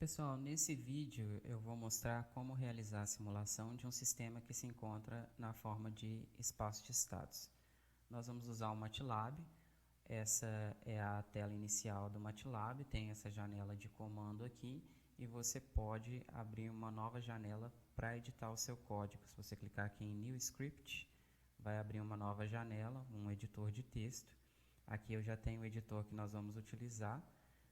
Pessoal, nesse vídeo eu vou mostrar como realizar a simulação de um sistema que se encontra na forma de espaço de estados. Nós vamos usar o MATLAB, essa é a tela inicial do MATLAB, tem essa janela de comando aqui e você pode abrir uma nova janela para editar o seu código. Se você clicar aqui em New Script, vai abrir uma nova janela, um editor de texto. Aqui eu já tenho o editor que nós vamos utilizar.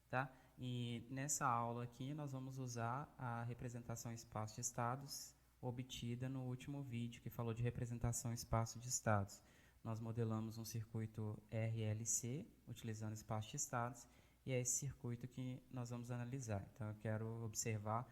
Tá? E nessa aula aqui nós vamos usar a representação espaço de estados obtida no último vídeo que falou de representação espaço de estados. Nós modelamos um circuito RLC utilizando espaço de estados e é esse circuito que nós vamos analisar. Então eu quero observar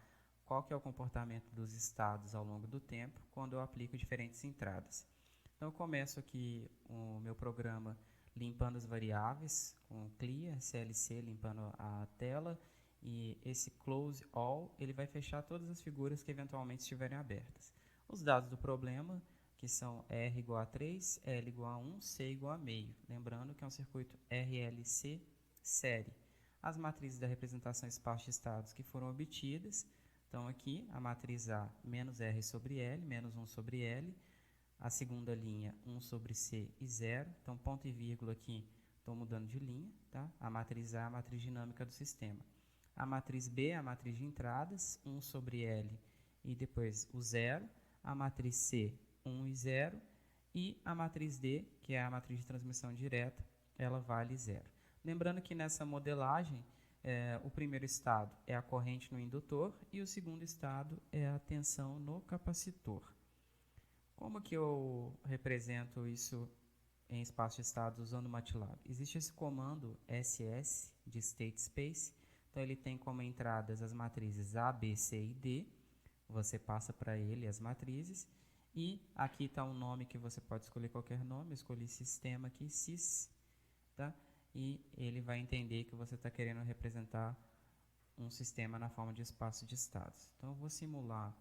qual que é o comportamento dos estados ao longo do tempo quando eu aplico diferentes entradas. Então eu começo aqui o meu programa limpando as variáveis com clear, CLC limpando a tela e esse close all ele vai fechar todas as figuras que eventualmente estiverem abertas. Os dados do problema que são R igual a 3, L igual a 1, C igual a meio. Lembrando que é um circuito RLC série. As matrizes da representação espaço de estados que foram obtidas, então aqui a matriz A menos R sobre L, menos 1 sobre L, a segunda linha 1 sobre C e 0, então ponto e vírgula aqui estou mudando de linha, tá? A matriz A é a matriz dinâmica do sistema. A matriz B é a matriz de entradas, 1 sobre L e depois o 0, a matriz C 1 e 0 e a matriz D, que é a matriz de transmissão direta, ela vale 0. Lembrando que nessa modelagem, o primeiro estado é a corrente no indutor e o segundo estado é a tensão no capacitor. Como que eu represento isso em espaço de estados usando o MATLAB? Existe esse comando SS de State Space, então ele tem como entradas as matrizes A, B, C e D, você passa para ele as matrizes, e aqui está um nome que você pode escolher qualquer nome, eu escolhi sistema aqui, sys, tá? E ele vai entender que você está querendo representar um sistema na forma de espaço de estados. Então eu vou simular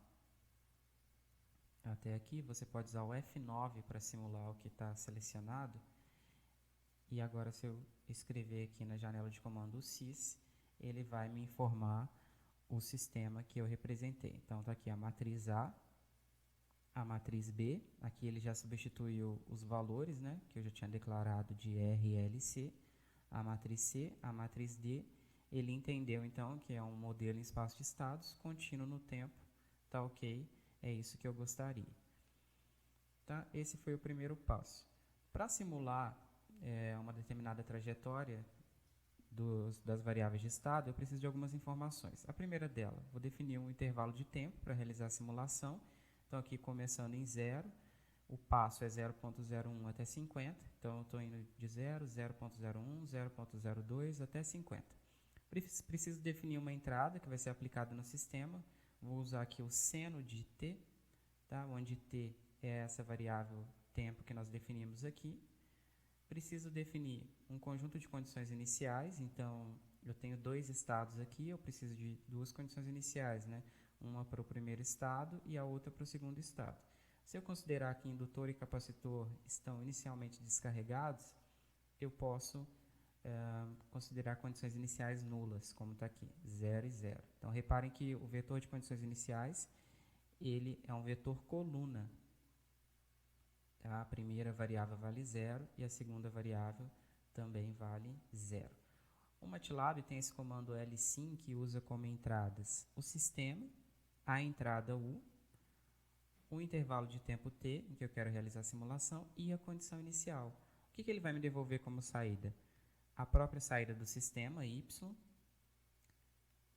até aqui, você pode usar o F9 para simular o que está selecionado. E agora, se eu escrever aqui na janela de comando o sys, ele vai me informar o sistema que eu representei. Então, está aqui a matriz A matriz B. Aqui ele já substituiu os valores, né, que eu já tinha declarado de R e L, C. A matriz C, a matriz D. Ele entendeu, então, que é um modelo em espaço de estados, contínuo no tempo. Está ok. É isso que eu gostaria. Tá? Esse foi o primeiro passo. Para simular uma determinada trajetória das variáveis de estado, eu preciso de algumas informações. A primeira dela, vou definir um intervalo de tempo para realizar a simulação. Então, aqui começando em 0, o passo é 0.01 até 50. Então, eu estou indo de 0, 0.01, 0.02 até 50. Preciso definir uma entrada que vai ser aplicada no sistema. Vou usar aqui o seno de t, tá? Onde t é essa variável tempo que nós definimos aqui. Preciso definir um conjunto de condições iniciais, então eu tenho dois estados aqui, eu preciso de duas condições iniciais, né? Uma para o primeiro estado e a outra para o segundo estado. Se eu considerar que indutor e capacitor estão inicialmente descarregados, eu posso considerar condições iniciais nulas, como está aqui, 0 e 0. Então, reparem que o vetor de condições iniciais ele é um vetor coluna. Tá? A primeira variável vale 0 e a segunda variável também vale 0. O MATLAB tem esse comando lsim que usa como entradas o sistema, a entrada U, o intervalo de tempo t, em que eu quero realizar a simulação, e a condição inicial. O que ele vai me devolver como saída? A própria saída do sistema, y,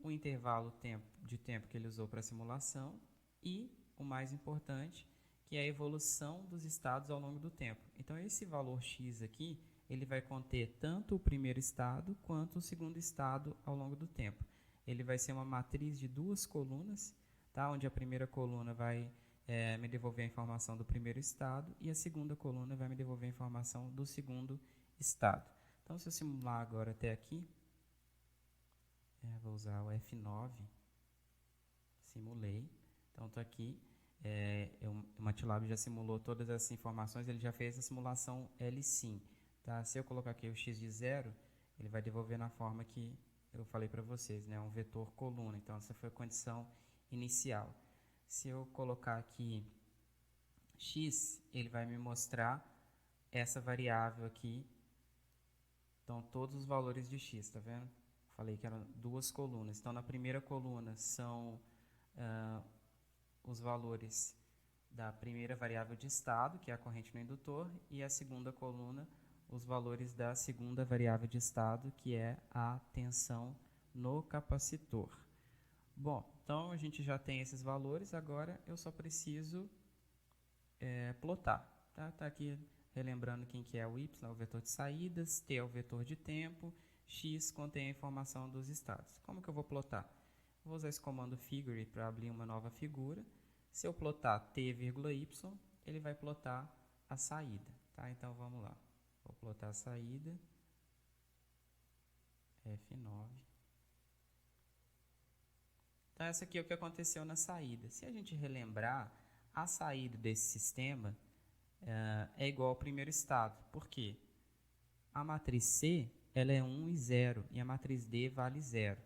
o intervalo de tempo que ele usou para a simulação e, o mais importante, que é a evolução dos estados ao longo do tempo. Então, esse valor x aqui, ele vai conter tanto o primeiro estado quanto o segundo estado ao longo do tempo. Ele vai ser uma matriz de duas colunas, tá? Onde a primeira coluna vai me devolver a informação do primeiro estado e a segunda coluna vai me devolver a informação do segundo estado. Então, se eu simular agora até aqui, vou usar o F9, simulei, então estou aqui, o MATLAB já simulou todas essas informações, ele já fez a simulação lsim, tá? Se eu colocar aqui o x de 0, ele vai devolver na forma que eu falei para vocês, né, um vetor coluna. Então, essa foi a condição inicial. Se eu colocar aqui x, ele vai me mostrar essa variável aqui. Então, todos os valores de x, tá vendo? Falei que eram duas colunas. Então, na primeira coluna são os valores da primeira variável de estado, que é a corrente no indutor, e a segunda coluna, os valores da segunda variável de estado, que é a tensão no capacitor. Bom, então a gente já tem esses valores, agora eu só preciso plotar. Tá aqui relembrando quem que é o y, é o vetor de saídas, t é o vetor de tempo, x contém a informação dos estados. Como que eu vou plotar? Vou usar esse comando figure para abrir uma nova figura. Se eu plotar t, y, ele vai plotar a saída. Tá? Então vamos lá. Vou plotar a saída. F9. Então essa aqui é o que aconteceu na saída. Se a gente relembrar, a saída desse sistema é igual ao primeiro estado. Por quê? A matriz C ela é 1 e 0 e a matriz D vale 0.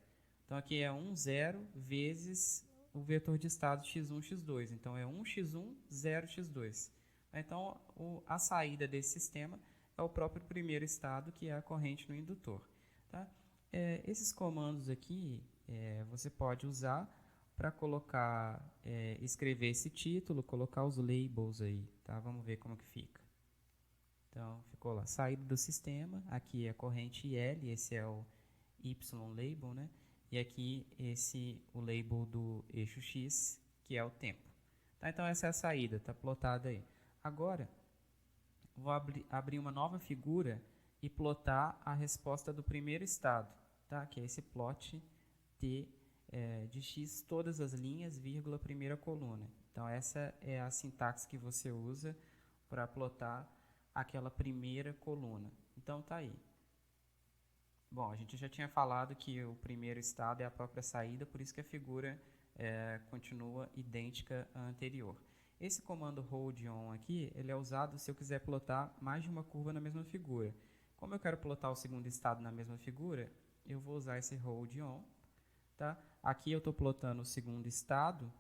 Então aqui é 1, 0 vezes o vetor de estado x1, x2. Então é 1x1, 0x2. Então a saída desse sistema é o próprio primeiro estado, que é a corrente no indutor. Tá? Esses comandos aqui você pode usar para colocar, escrever esse título, colocar os labels aí. Tá? Vamos ver como que fica. Então, ficou lá, saída do sistema, aqui é a corrente L, esse é o Y label, né? E aqui o label do eixo X, que é o tempo. Tá? Então, essa é a saída, está plotada aí. Agora, vou abrir uma nova figura e plotar a resposta do primeiro estado, tá? Que é esse plot T de X, todas as linhas, vírgula, primeira coluna. Então, essa é a sintaxe que você usa para plotar aquela primeira coluna. Então, tá aí. Bom, a gente já tinha falado que o primeiro estado é a própria saída, por isso que a figura continua idêntica à anterior. Esse comando hold on aqui, ele é usado se eu quiser plotar mais de uma curva na mesma figura. Como eu quero plotar o segundo estado na mesma figura, eu vou usar esse hold on. Tá? Aqui eu estou plotando o segundo estado,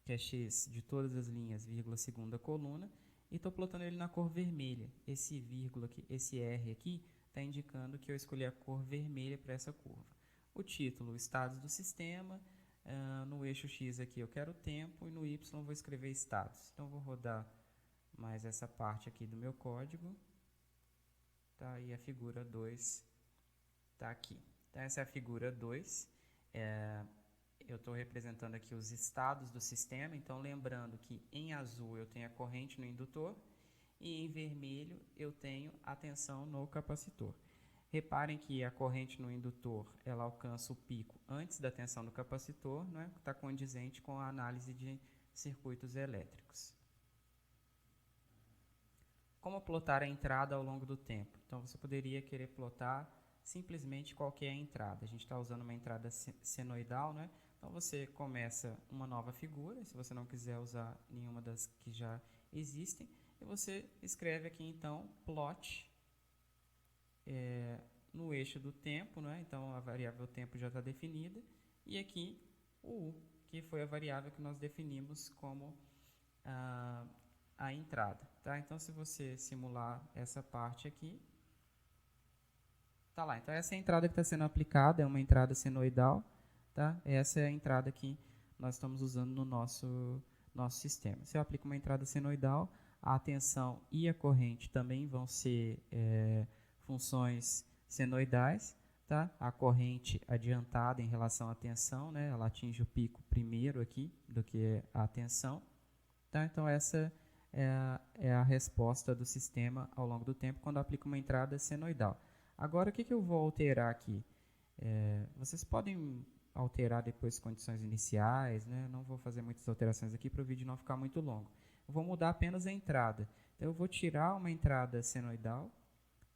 que é x de todas as linhas, vírgula, segunda coluna, e estou plotando ele na cor vermelha. Esse vírgula aqui, esse R aqui, está indicando que eu escolhi a cor vermelha para essa curva. O título, estados do sistema. No eixo X aqui eu quero tempo e no Y eu vou escrever estados. Então, vou rodar mais essa parte aqui do meu código. Tá? E a figura 2 está aqui. Então, essa é a figura 2. Eu estou representando aqui os estados do sistema, então lembrando que em azul eu tenho a corrente no indutor e em vermelho eu tenho a tensão no capacitor. Reparem que a corrente no indutor ela alcança o pico antes da tensão do capacitor, né? Está condizente com a análise de circuitos elétricos. Como plotar a entrada ao longo do tempo? Então você poderia querer plotar simplesmente qualquer entrada. A gente está usando uma entrada senoidal, né? Então você começa uma nova figura, se você não quiser usar nenhuma das que já existem, e você escreve aqui então plot no eixo do tempo, né? Então a variável tempo já está definida, e aqui o U, que foi a variável que nós definimos como a entrada. Tá? Então se você simular essa parte aqui, tá lá. Então essa é a entrada que está sendo aplicada, é uma entrada senoidal. Tá? Essa é a entrada que nós estamos usando no nosso sistema. Se eu aplico uma entrada senoidal, a tensão e a corrente também vão ser funções senoidais. Tá? A corrente adiantada em relação à tensão, né? Ela atinge o pico primeiro aqui do que a tensão. Tá? Então essa é a resposta do sistema ao longo do tempo quando eu aplico uma entrada senoidal. Agora, o que eu vou alterar aqui? Vocês podem alterar depois condições iniciais, né? Não vou fazer muitas alterações aqui para o vídeo não ficar muito longo. Eu vou mudar apenas a entrada. Então, eu vou tirar uma entrada senoidal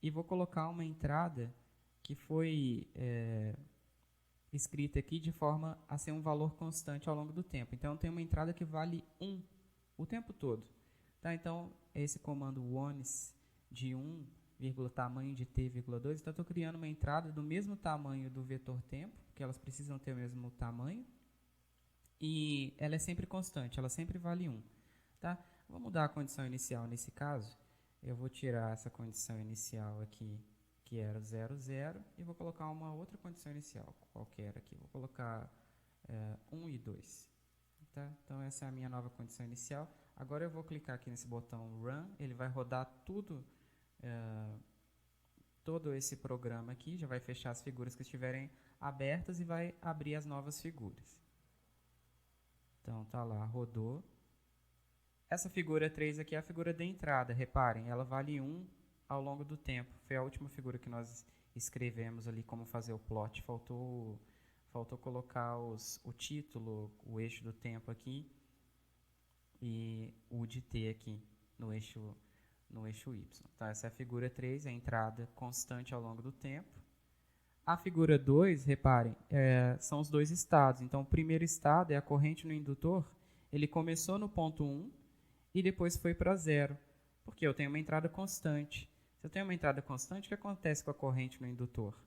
e vou colocar uma entrada que foi escrita aqui de forma a ser um valor constante ao longo do tempo. Então, eu tenho uma entrada que vale 1 o tempo todo. Tá? Então, esse comando ones de 1 vírgula tamanho de t, vírgula 2. Então, estou criando uma entrada do mesmo tamanho do vetor tempo, porque elas precisam ter o mesmo tamanho. E ela é sempre constante, ela sempre vale 1. Tá? Vou mudar a condição inicial nesse caso. Eu vou tirar essa condição inicial aqui, que era 0, 0, e vou colocar uma outra condição inicial, qualquer aqui. Vou colocar 1 e 2. Tá? Então, essa é a minha nova condição inicial. Agora, eu vou clicar aqui nesse botão Run, ele vai rodar todo esse programa aqui, já vai fechar as figuras que estiverem abertas e vai abrir as novas figuras. Então, tá lá, rodou. Essa figura 3 aqui é a figura de entrada, reparem, ela vale 1 ao longo do tempo. Foi a última figura que nós escrevemos ali como fazer o plot. Faltou colocar o título, o eixo do tempo aqui e o de t aqui no eixo y. Então, essa é a figura 3, a entrada constante ao longo do tempo. A figura 2, reparem, são os dois estados. Então, o primeiro estado é a corrente no indutor. Ele começou no ponto 1 e depois foi para 0, porque eu tenho uma entrada constante. Se eu tenho uma entrada constante, o que acontece com a corrente no indutor?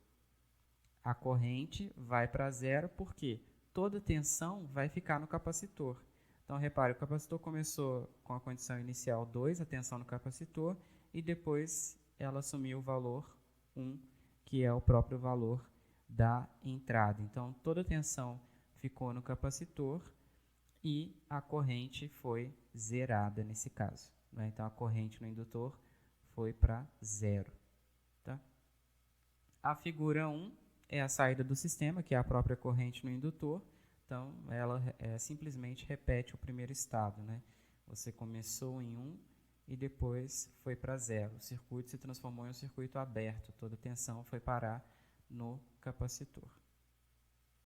A corrente vai para 0 porque toda tensão vai ficar no capacitor. Então, repare, o capacitor começou com a condição inicial 2, a tensão no capacitor, e depois ela assumiu o valor 1, que é o próprio valor da entrada. Então, toda a tensão ficou no capacitor e a corrente foi zerada nesse caso. Né? Então, a corrente no indutor foi para 0. Tá? A figura 1 é a saída do sistema, que é a própria corrente no indutor. Então, ela simplesmente repete o primeiro estado. Né? Você começou em 1 e depois foi para 0. O circuito se transformou em um circuito aberto. Toda a tensão foi parar no capacitor.